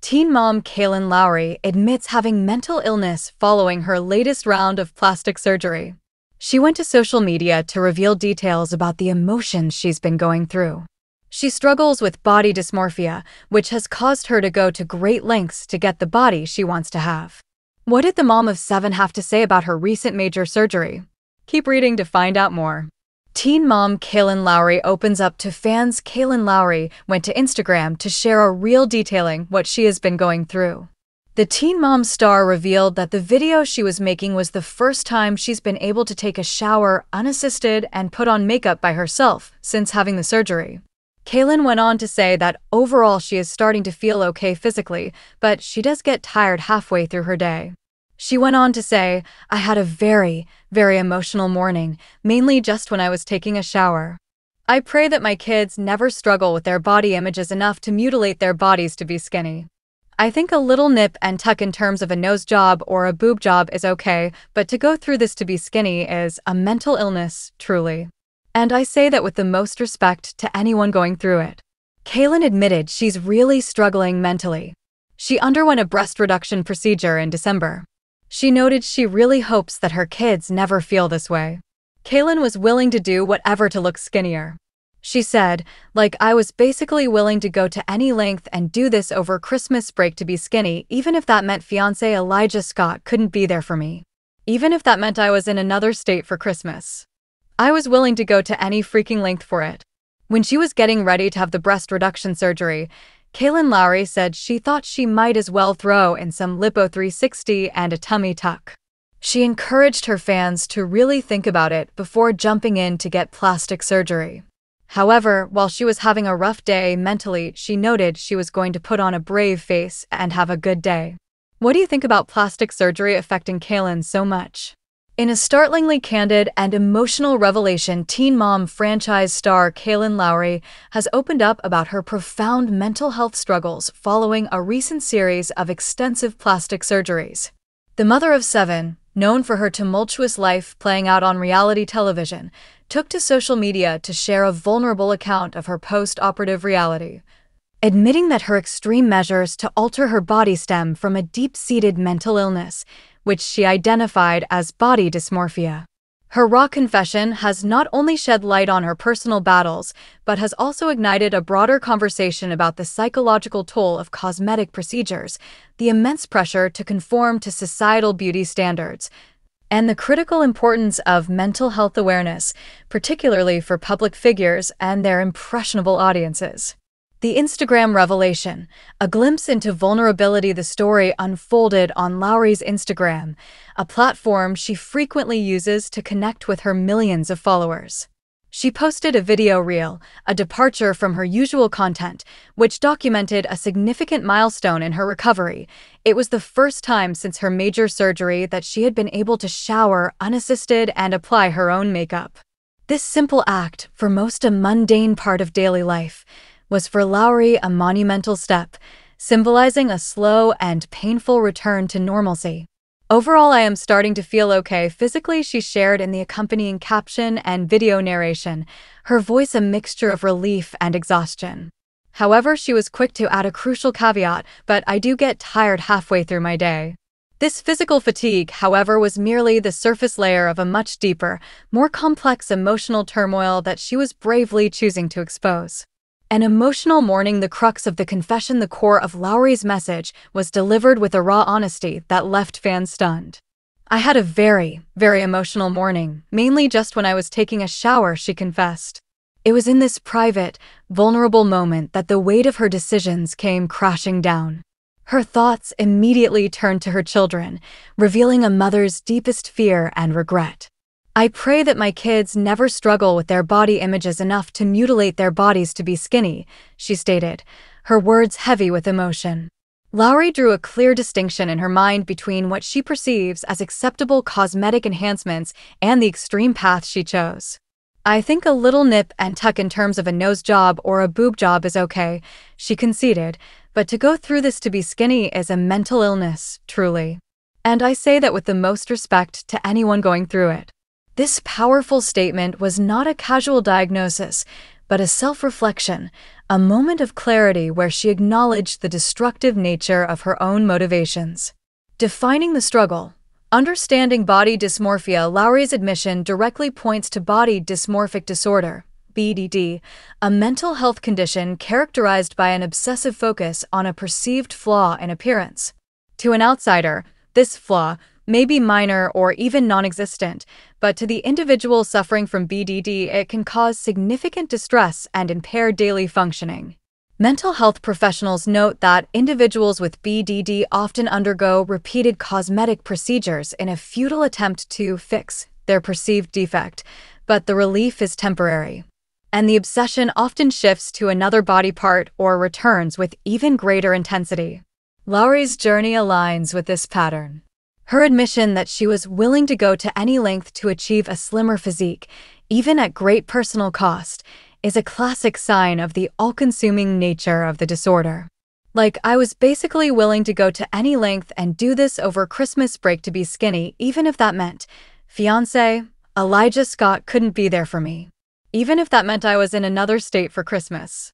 Teen mom Kailyn Lowry admits having mental illness following her latest round of plastic surgery. She went to social media to reveal details about the emotions she's been going through. She struggles with body dysmorphia, which has caused her to go to great lengths to get the body she wants to have. What did the mom of 7 have to say about her recent major surgery? Keep reading to find out more. Teen mom Kailyn Lowry opens up to fans. Kailyn Lowry went to Instagram to share a reel detailing what she has been going through. The Teen Mom star revealed that the video she was making was the first time she's been able to take a shower unassisted and put on makeup by herself since having the surgery. Kailyn went on to say that overall she is starting to feel okay physically, but she does get tired halfway through her day. She went on to say, "I had a very, very emotional morning, mainly just when I was taking a shower. I pray that my kids never struggle with their body images enough to mutilate their bodies to be skinny. I think a little nip and tuck in terms of a nose job or a boob job is okay, but to go through this to be skinny is a mental illness, truly. And I say that with the most respect to anyone going through it." Kailyn admitted she's really struggling mentally. She underwent a breast reduction procedure in December. She noted she really hopes that her kids never feel this way. Kailyn was willing to do whatever to look skinnier. She said, I was basically willing to go to any length and do this over Christmas break to be skinny, even if that meant fiancé Elijah Scott couldn't be there for me. Even if that meant I was in another state for Christmas. I was willing to go to any freaking length for it. When she was getting ready to have the breast reduction surgery, Kailyn Lowry said she thought she might as well throw in some lipo 360 and a tummy tuck. She encouraged her fans to really think about it before jumping in to get plastic surgery. However, while she was having a rough day mentally, she noted she was going to put on a brave face and have a good day. What do you think about plastic surgery affecting Kailyn so much? In a startlingly candid and emotional revelation, Teen Mom franchise star Kailyn Lowry has opened up about her profound mental health struggles following a recent series of extensive plastic surgeries. The mother of 7, known for her tumultuous life playing out on reality television, took to social media to share a vulnerable account of her post-operative reality, admitting that her extreme measures to alter her body stem from a deep-seated mental illness, which she identified as body dysmorphia. Her raw confession has not only shed light on her personal battles, but has also ignited a broader conversation about the psychological toll of cosmetic procedures, the immense pressure to conform to societal beauty standards, and the critical importance of mental health awareness, particularly for public figures and their impressionable audiences. The Instagram revelation, a glimpse into vulnerability. The story unfolded on Lowry's Instagram, a platform she frequently uses to connect with her millions of followers. She posted a video reel, a departure from her usual content, which documented a significant milestone in her recovery. It was the first time since her major surgery that she had been able to shower unassisted and apply her own makeup. This simple act, for most a mundane part of daily life, was for Lowry a monumental step, symbolizing a slow and painful return to normalcy. "Overall, I am starting to feel okay physically," she shared in the accompanying caption and video narration, her voice a mixture of relief and exhaustion. However, she was quick to add a crucial caveat, "But I do get tired halfway through my day." This physical fatigue, however, was merely the surface layer of a much deeper, more complex emotional turmoil that she was bravely choosing to expose. An emotional morning, the crux of the confession. The core of Lowry's message was delivered with a raw honesty that left fans stunned. "I had a very, very emotional morning, mainly just when I was taking a shower," she confessed. It was in this private, vulnerable moment that the weight of her decisions came crashing down. Her thoughts immediately turned to her children, revealing a mother's deepest fear and regret. "I pray that my kids never struggle with their body images enough to mutilate their bodies to be skinny," she stated, her words heavy with emotion. Lowry drew a clear distinction in her mind between what she perceives as acceptable cosmetic enhancements and the extreme path she chose. "I think a little nip and tuck in terms of a nose job or a boob job is okay," she conceded, "but to go through this to be skinny is a mental illness, truly. And I say that with the most respect to anyone going through it." This powerful statement was not a casual diagnosis, but a self-reflection, a moment of clarity where she acknowledged the destructive nature of her own motivations. Defining the struggle. Understanding body dysmorphia. Lowry's admission directly points to body dysmorphic disorder, BDD, a mental health condition characterized by an obsessive focus on a perceived flaw in appearance. To an outsider, this flaw may be minor or even non-existent, but to the individual suffering from BDD, it can cause significant distress and impair daily functioning. Mental health professionals note that individuals with BDD often undergo repeated cosmetic procedures in a futile attempt to fix their perceived defect, but the relief is temporary, and the obsession often shifts to another body part or returns with even greater intensity. Lowry's journey aligns with this pattern. Her admission that she was willing to go to any length to achieve a slimmer physique, even at great personal cost, is a classic sign of the all-consuming nature of the disorder. Like, I was basically willing to go to any length and do this over Christmas break to be skinny, even if that meant fiancé Elijah Scott couldn't be there for me. Even if that meant I was in another state for Christmas.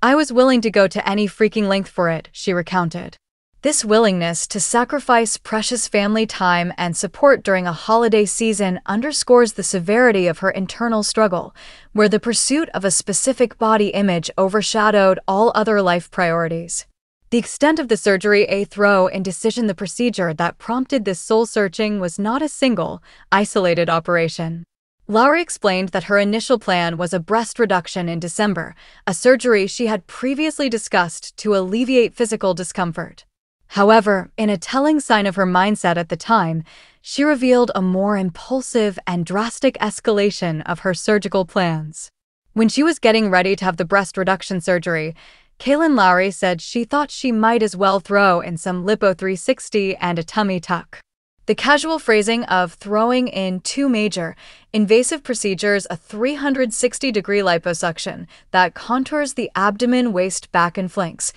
I was willing to go to any freaking length for it, she recounted. This willingness to sacrifice precious family time and support during a holiday season underscores the severity of her internal struggle, where the pursuit of a specific body image overshadowed all other life priorities. The extent of the surgery, a thorough indecision. The procedure that prompted this soul-searching was not a single, isolated operation. Lowry explained that her initial plan was a breast reduction in December, a surgery she had previously discussed to alleviate physical discomfort. However, in a telling sign of her mindset at the time, she revealed a more impulsive and drastic escalation of her surgical plans. When she was getting ready to have the breast reduction surgery, Kailyn Lowry said she thought she might as well throw in some lipo 360 and a tummy tuck. The casual phrasing of throwing in two major, invasive procedures, a 360-degree liposuction that contours the abdomen, waist, back, and flanks,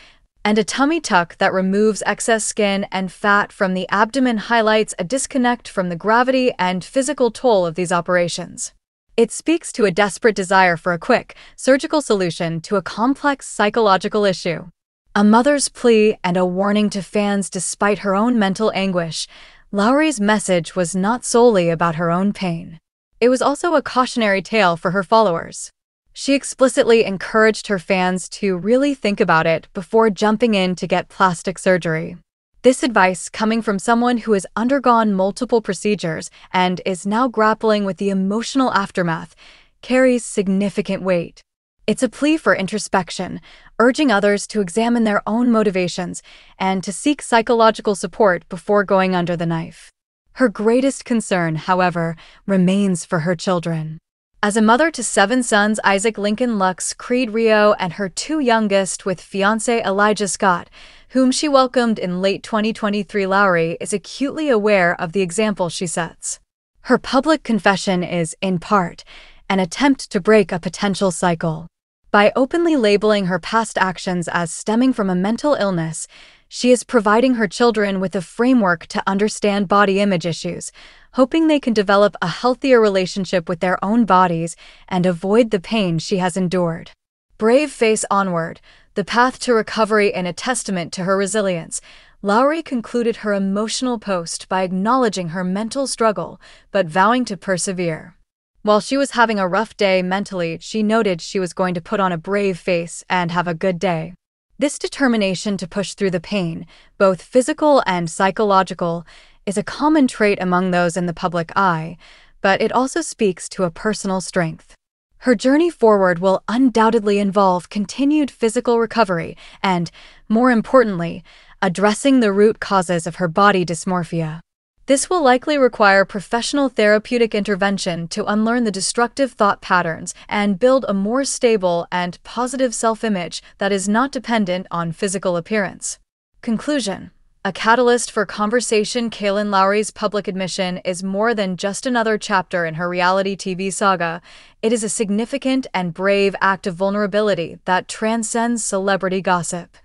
and a tummy tuck that removes excess skin and fat from the abdomen, highlights a disconnect from the gravity and physical toll of these operations. It speaks to a desperate desire for a quick, surgical solution to a complex psychological issue. A mother's plea and a warning to fans despite her own mental anguish, Lowry's message was not solely about her own pain. It was also a cautionary tale for her followers. She explicitly encouraged her fans to really think about it before jumping in to get plastic surgery. This advice, coming from someone who has undergone multiple procedures and is now grappling with the emotional aftermath, carries significant weight. It's a plea for introspection, urging others to examine their own motivations and to seek psychological support before going under the knife. Her greatest concern, however, remains for her children. As a mother to 7 sons, Isaac, Lincoln, Lux, Creed, Rio, and her 2 youngest with fiancé Elijah Scott, whom she welcomed in late 2023, Lowry is acutely aware of the example she sets. Her public confession is, in part, an attempt to break a potential cycle. By openly labeling her past actions as stemming from a mental illness, she is providing her children with a framework to understand body image issues, hoping they can develop a healthier relationship with their own bodies and avoid the pain she has endured. Brave face onward, the path to recovery, and a testament to her resilience, Lowry concluded her emotional post by acknowledging her mental struggle but vowing to persevere. While she was having a rough day mentally, she noted she was going to put on a brave face and have a good day. This determination to push through the pain, both physical and psychological, is a common trait among those in the public eye, but it also speaks to a personal strength. Her journey forward will undoubtedly involve continued physical recovery and, more importantly, addressing the root causes of her body dysmorphia. This will likely require professional therapeutic intervention to unlearn the destructive thought patterns and build a more stable and positive self-image that is not dependent on physical appearance. Conclusion. A catalyst for conversation. Kailyn Lowry's public admission is more than just another chapter in her reality TV saga. It is a significant and brave act of vulnerability that transcends celebrity gossip.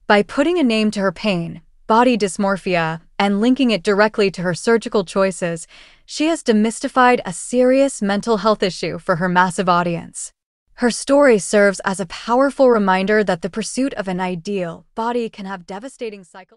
By putting a name to her pain, body dysmorphia, and linking it directly to her surgical choices, she has demystified a serious mental health issue for her massive audience. Her story serves as a powerful reminder that the pursuit of an ideal body can have devastating psychological